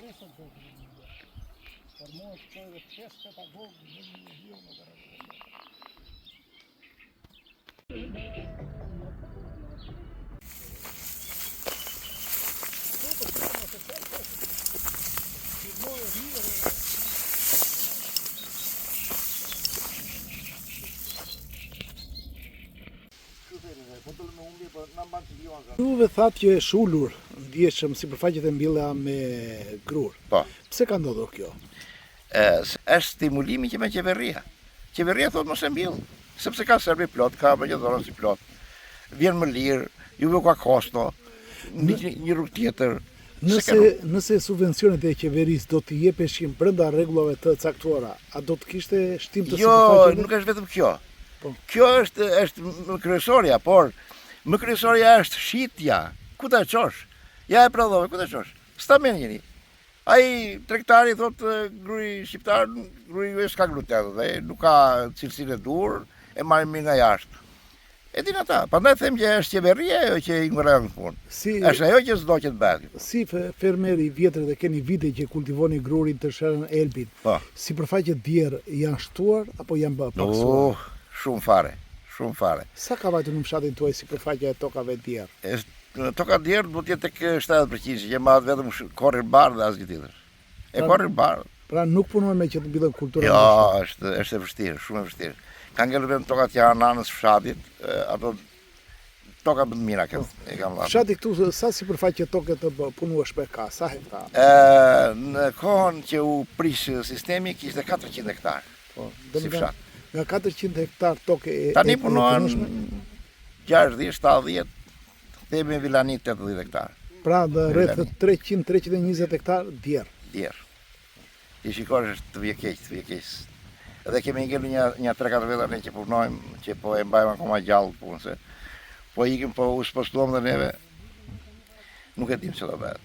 pesët do të vinë. Por mua shkoj edhe 5 pedagogë në një vio në Karakollu. Juve thatë që e shullur, ndjeshëm sipërfaqet e mbilla me grur. Po. Pse ka ndodhur kjo? Është stimulimi që me qeveria. Qeveria thot mos e mbill, sepse ka servi plot, ka bëjëdhora si plot. Vjen më lirë, juve ka kosto, një rrugë tjetër. Nëse subvencionet e qeverisë do të jepeshin brenda rregullave të caktuara, a do të kishte shtim të sipërfaqeve? Jo, nuk është vetëm kjo. Po. Kjo është më kryesorja, por më kryesorja është shitja. Ku ta çosh? Ja e prodhove, ku ta çosh? S'ta merr njëri. Ai tregtari thotë gruaji shqiptar, gruaji juaj s'ka gluten dhe nuk ka cilësinë e dur, e marrin mirë nga jashtë. E din ata, prandaj them që është qeveria ajo që i ngurron punë. Është ajo që s'do që të bëhet. Si fermeri i vjetër dhe keni vite që kultivoni grurin të sherrën Elbit. Po. Sipërfaqet djerë janë shtuar apo janë bërë paksuar? Shumë fare, shumë fare. Sa ka vajtur në fshatin tuaj sipërfaqja e tokave djerë? Toka djerë do të jetë tek 70%, që ma vetëm korrir bardh dhe asgjë tjetër. E korrir bardh. Pra nuk punon me që të mbyllen kultura. Jo, është e vështirë, shumë e vështirë. Ka ngelur vetëm tokat që janë anës fshatit, ato toka më të mira e kam dhënë. Fshati këtu sa sipërfaqe toke të punueshme ka, sa hektar? Në kohën që u prish sistemi kishte 400 hektar. Po, si fshat. Nga 400 hektar toke tani punohen 60-70, themi Vilanit 80 hektar. Pra dhe rreth 300-320 hektar djerë. Djerë. I shikosh është të vjekeq. Edhe kemi ngelur një 3-4 veta ne që punojmë, që po e mbajmë akoma gjallë punën se po ikim, po u spostuam dhe neve, nuk e dim që do bëhet.